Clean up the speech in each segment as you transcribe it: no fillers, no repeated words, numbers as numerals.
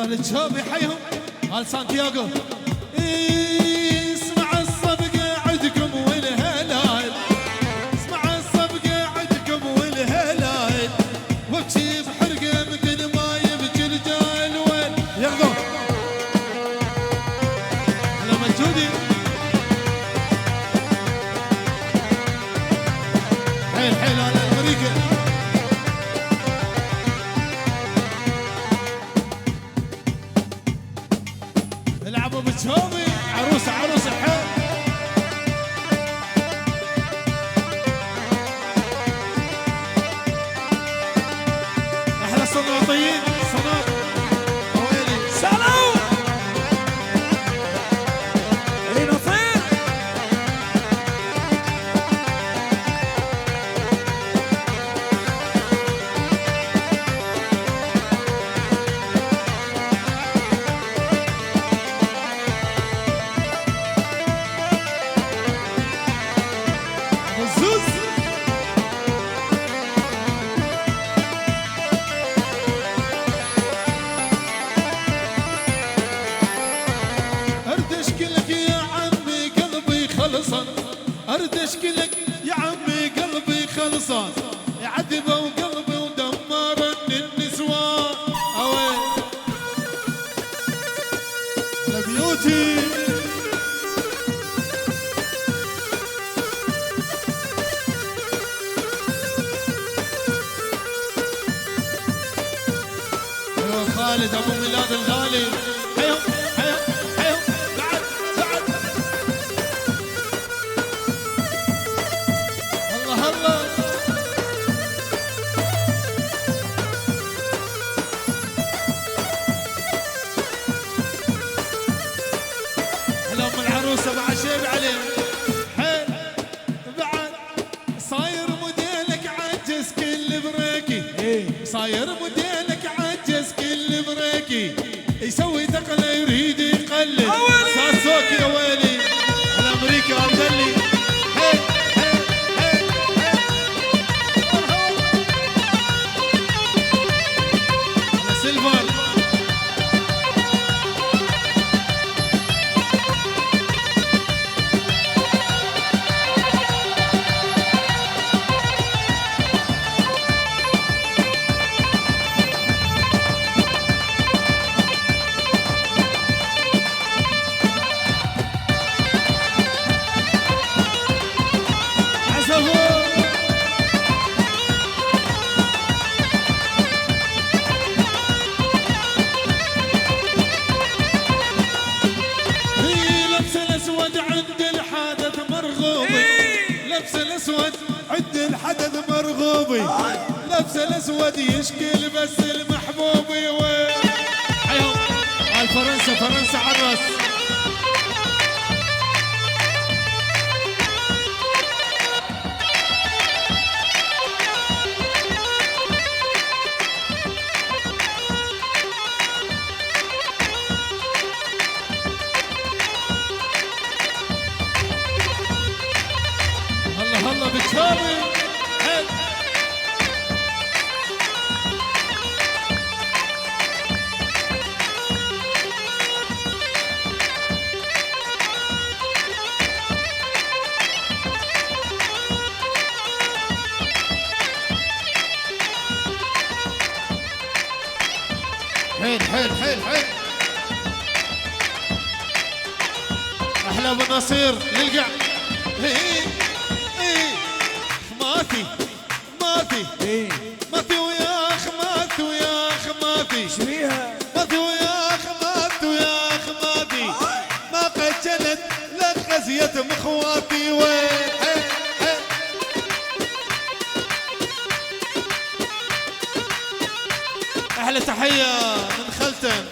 للشوبي حيهم قال سانتياغو. اسمع الصفقة عندكم والهلال، اسمع الصفقة عندكم والهلال، وابكي بحرقة مثل ما يبكي الرجال وين ياخذون. هلا مجودي حيل حيل على امريكا. العبوا بتشومي عروسه عروسه حيل. احلى الصناطيين صناط ويلي سلام اي نصير. الزوز اردش كلك يا عمي قلبي خلصان، اردش كلك يا عمي قلبي خلصان، عذبوا قلبي ودمرني النسوان. اوي لبيوتي خالد ابو ميلاد الغالي حيهم حيهم حيهم. بعد بعد الله الله. هلا ام العروسه مع شيب عليه حيل. بعد صاير موديلك عجز كل بريكي، صاير موديلك عجز كل بريكي، يسوي ثقله يريد يقلد ساسوك يا ويلي. على امريكا عبدلي حيل حيل حيل حيل. على سيلفر عد الحدث مرغوبي، لبس الاسود يشكل بس المحبوبي وين حيهم. قال فرنسا فرنسا عرس. الله الله بتشابي حيل. حيل حيل حيل حيل. احلى بالنصير يلقع. ماتي ماتي ماتي ويا اخ ماتي ويا اخ ماتي شبيها ماتي ويا اخ ماتي ويا اخ ماتي ما قتلت لك خزية مخواتي وين حيل حيل. احلى تحية من خلتن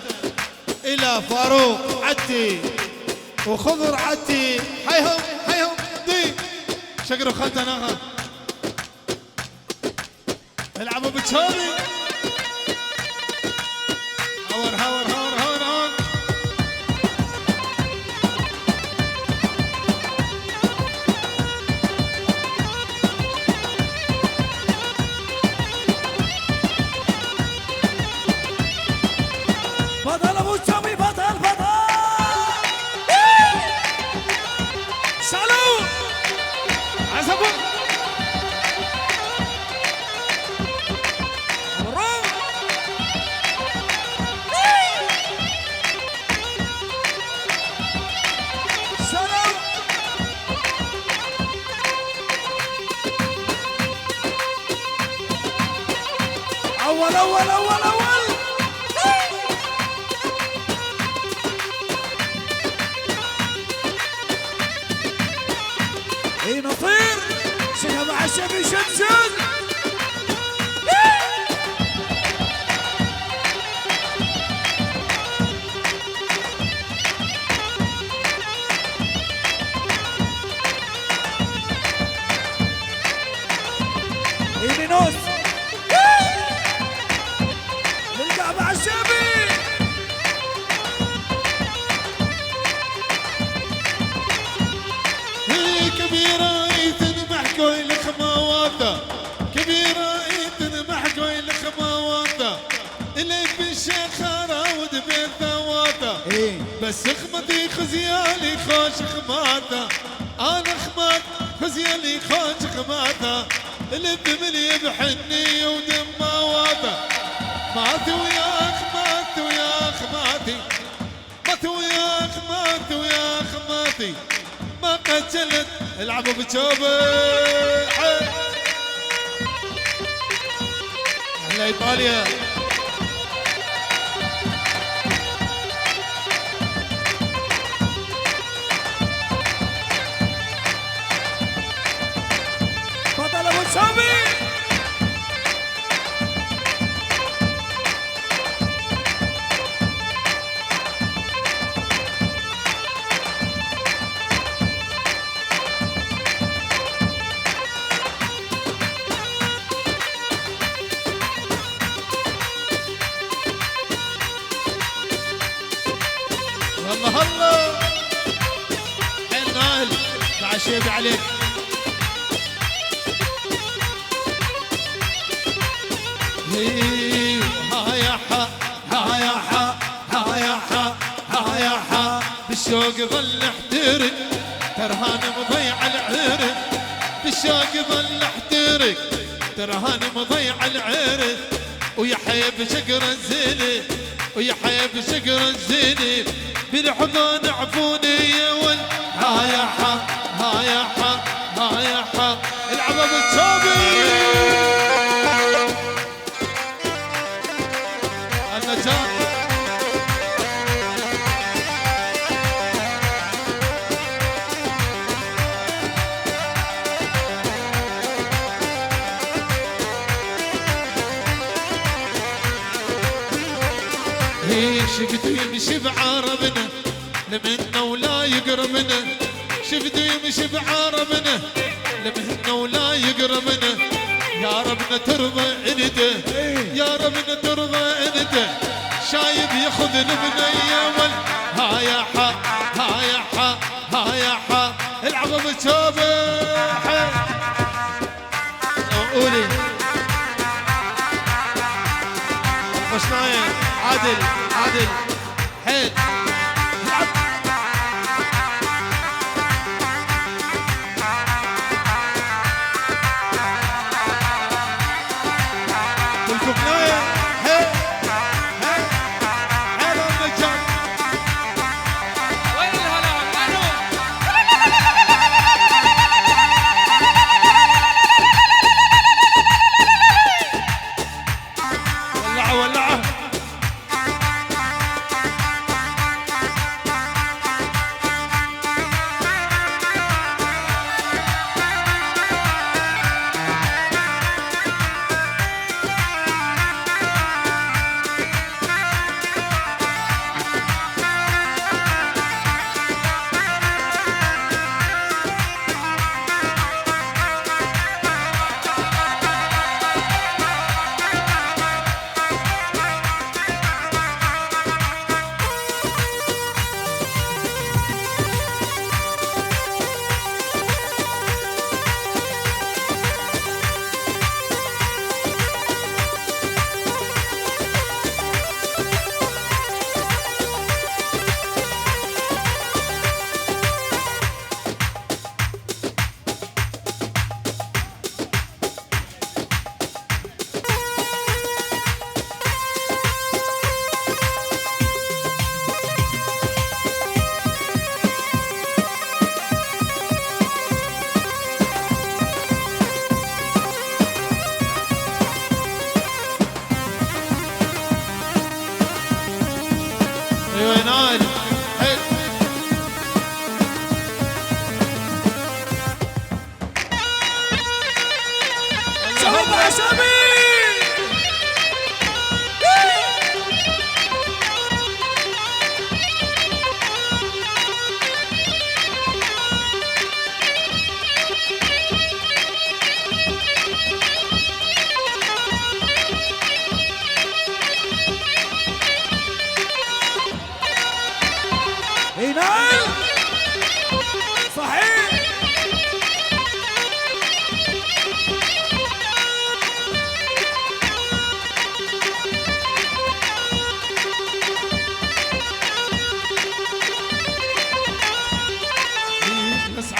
الى فاروق عتي وخضر عتي حيهم حيهم. دي شقروا خلتن اخر العبوا بتشاري. هور هور هور هور هور. فضل اول اول اول اول. اي نصير شيلها مع الشبي شد. اي نوس نلقى مع الشبي. كبيرة يتنمح كويل خماواته، كبيرة يتنمح كويل خماواته، اللي بالشيخ راود بين ذواته. بس خمتي خزيالي خوش خماته، انا خمات خزيالي خوش خماته، اللي بملي بحني ودماواته. مات ويا خمات ويا خماتي، مات ويا خمات ويا خماتي، ما قتلت العبوا بجوبه. اهلا ايطاليا. بطل ابو شوبي. والله الله حين ناهل مع الشيبي عليك. ها يا حا ها يا حا ها يا حا ها يا حا، بالشوق ظل احترق ترهان مضيع العرق، بالشوق ظل احترق ترهان مضيع العرق، ويحيى بشقر الزينه ويا حيب شقر الزينب بالحضن عفوني يا ول. ها يا حا ها يا حا ها يا حا العبوا بالشوبي. النجاة شفتو يمشي بعربنا لمنا ولا يقربنا، شفتو يمشي بعربنا لمنا ولا يقربنا، يا ربنا ترضى عنده يا ربنا ترضى عنده، شايب ياخذ البنيه ول. ها يا حا ها يا حا ها يا حا العبوا بالشوبح. قولي القشناية عادل عادل حيل العب. الكوبناية حيل حيل حيل النجار. وين الهلا وينو؟ ولعه ولعه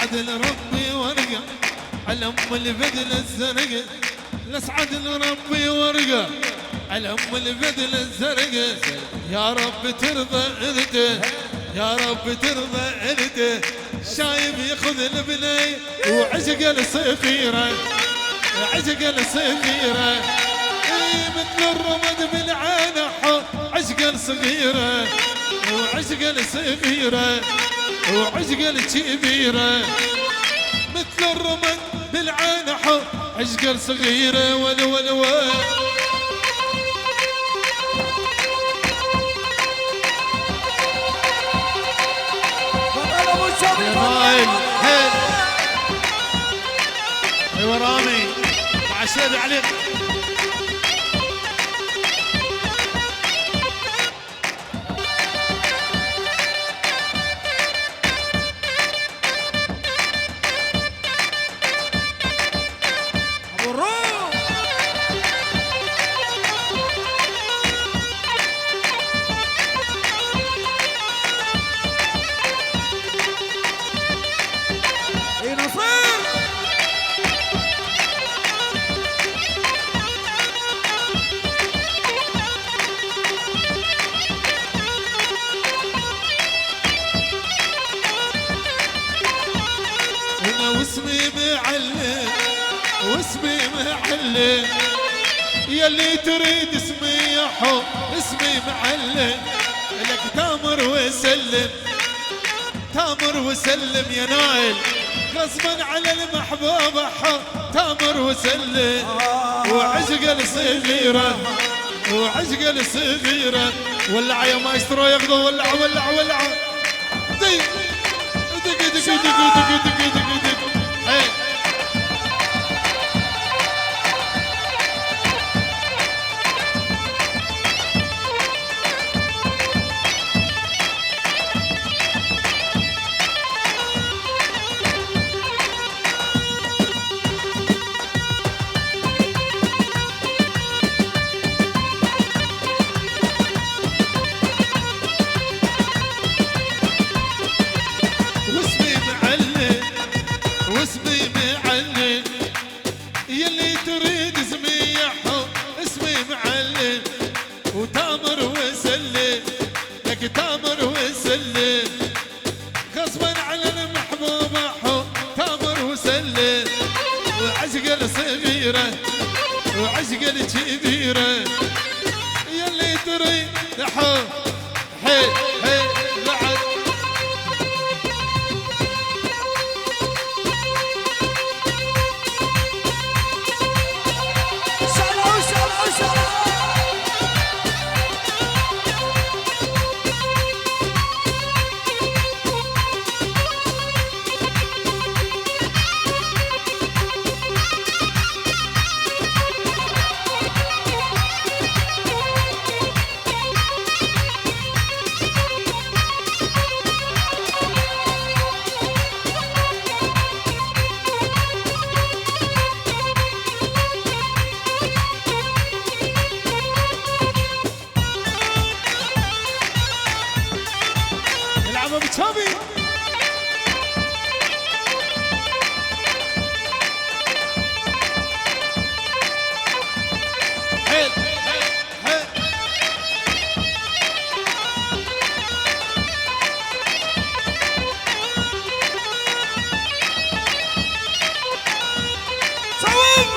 لسعد لربي ورقة على ام البدل الزرقاء، لسعد لربي ورقة على ام البدل الزرقاء. يا رب ترضى انت، يا رب ترضى انت. شايب ياخذ البني وعشق الصغيرة، عشق الصغيرة مثل الرمد بالعين عشق الصغيرة، وعشق الصغيرة وعشق الكبيرة مثل الرمد بالعين عشق الصغيرة. ول ول ول ايوه رامي مع شيبي عليك. واسمي معلم واسمي معلم، يلي تريد اسمي يا حب اسمي معلم. لك تامر وسلم، تامر وسلم يا نايل، غصبا على المحبوبة حب تامر وسلم. وعشق الصغيرة وعشق الصغيرة، ولع يا مايسترو ياخذوا ولع ولع ولع. دق دق دق دق دق دق دق دق. تامر وسلم غصبا على المحبوبة حب تامر وسلم. وعشق الصغيرة وعشق الكبيرة، يلي تريد حب حيل حيل بعد. تشابي حيل حيل صوب.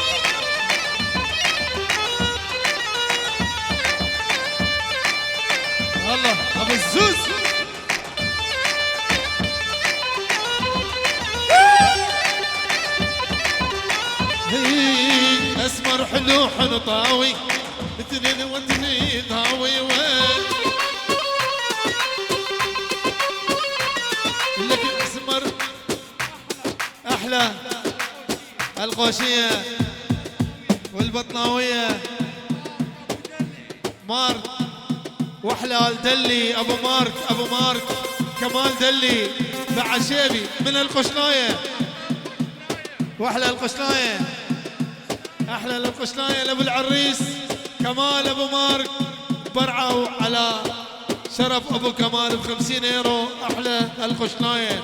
الله ابو الزوز اسمر حلو حنطاوي مثل الوتني ضاوي لك اسمر احلى القوشيه والبطناويه مارك واحلى الدلي ابو مارك ابو مارك كمال دلي بعشيبي من القشلايه واحلى القشلايه احلى القشلايه لابو العريس كمال ابو مارك برعوا على شرف ابو كمال ب50 يورو احلى القشلايه.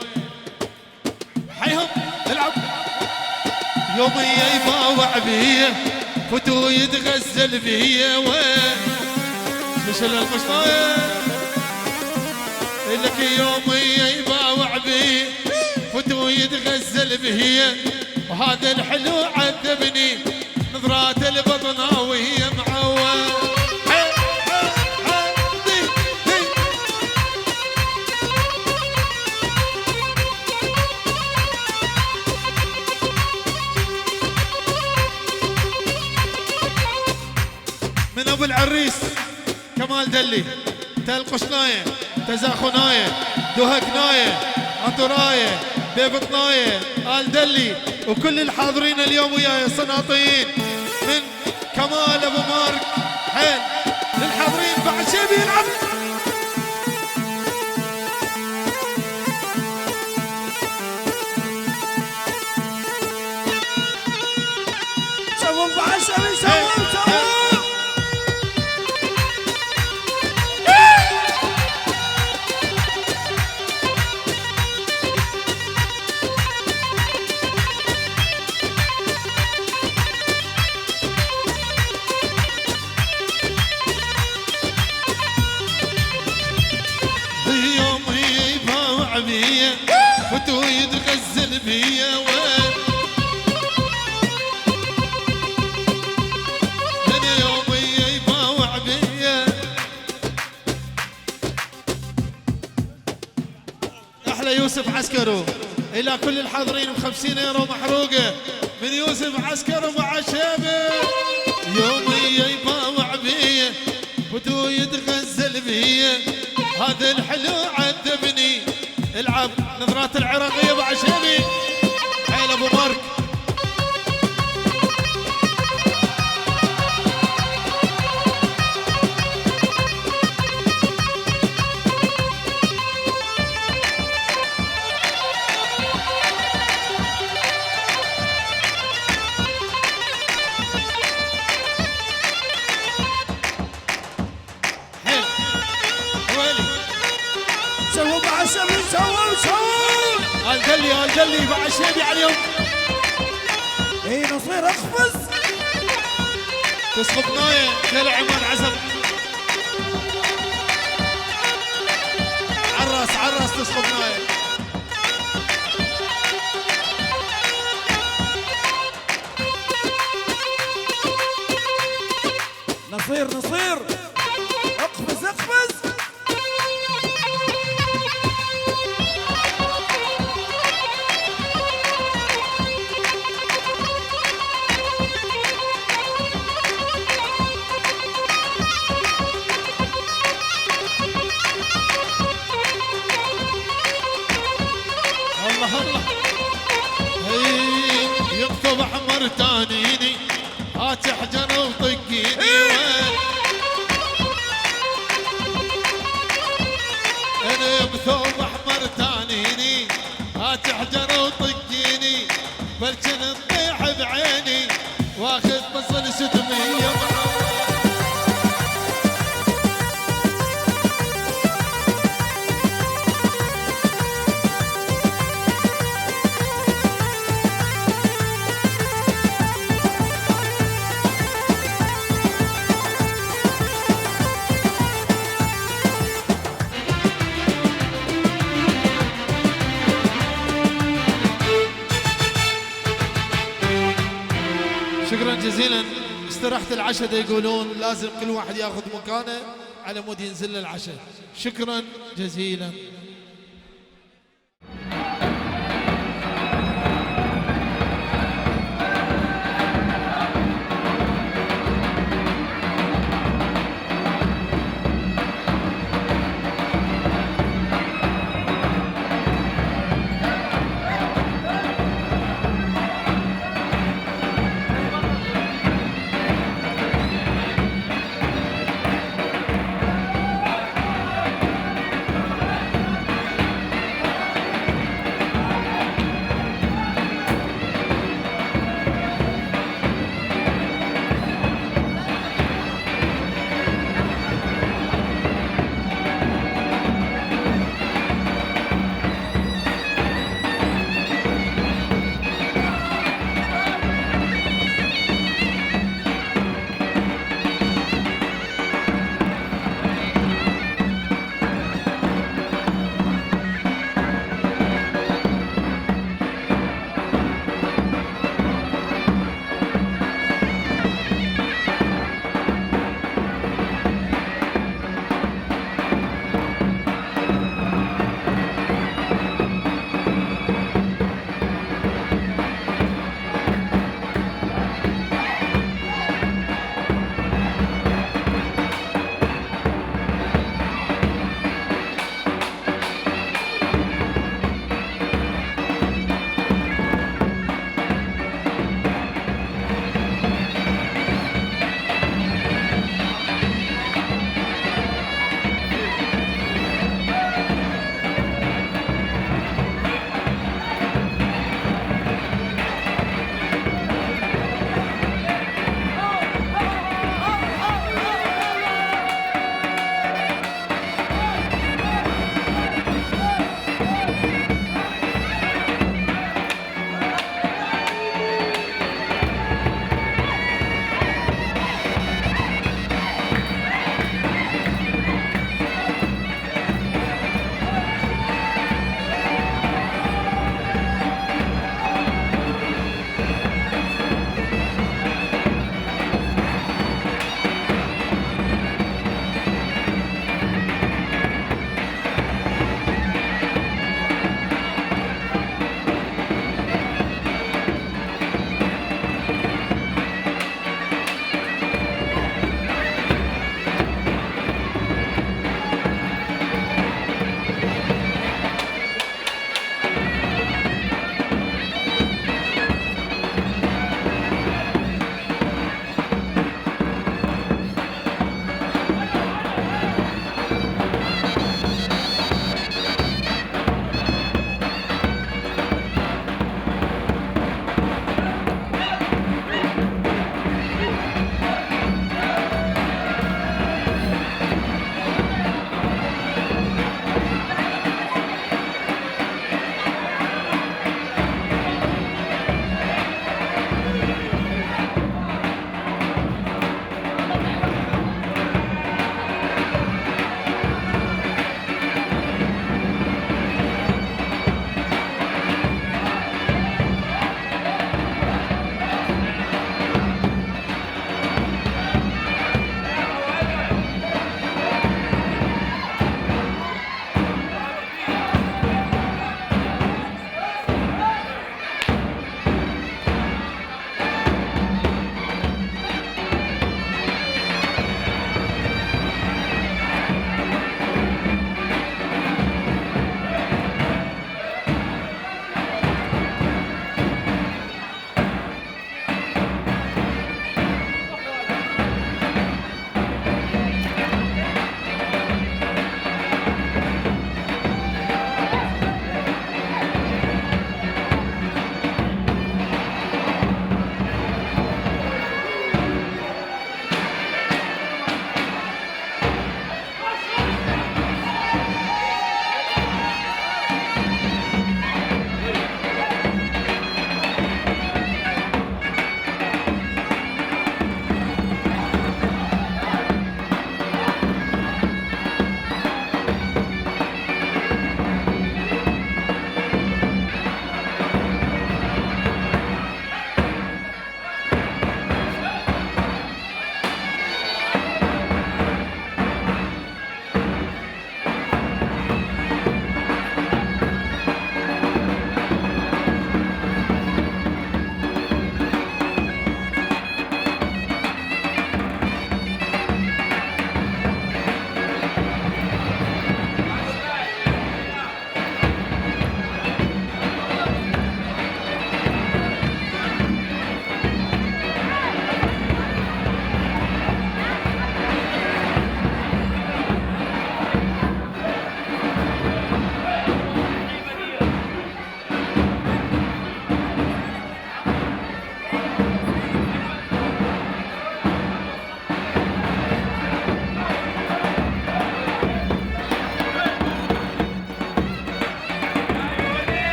حيهم يومي يباوع بيه فتو يتغزل بيه وين مشل المشطاية لك يومي يباوع بيه فتو يتغزل بيه وهذا الحلو عذبني نظرات البطنة وهي معوة من ابو العريس كمال دلي تلقشنايه تزاخنايه دهكنايه عطرايه بيبطنايه آل دلي وكل الحاضرين اليوم وياي السناطين من كمال ابو مارك حيل للحاضرين بعد شيء بيلعب سووا بعد شيء سووا فتو يتغزل بيا وين انا يومي يباوع بيا احلى يوسف عسكرو الى كل الحاضرين ب50 يورو محروقه من يوسف عسكرو مع شيبه يومي يباوع بيا فتو يتغزل بيا هذا الحلو عذبني العب نظرات العراقية بعشيبي حيل ابو مارك حيل ويلي سووا مع شيبي سووا الجلي بعد شيبي عليهم اي نصير اخفز تسقط نايه خيل عماد عزب عراس تسقط نايه نصير اقفز يكتب احمر تانيني هات حجر وطقيني وين انا بثوب احمر تانيني هات حجر وطقيني بلكن تطيح بعيني واخذ بصل 600 شكرا جزيلا. استراحة العشاء دا يقولون لازم كل واحد ياخذ مكانه على مود ينزل للعشاء. شكرا جزيلا.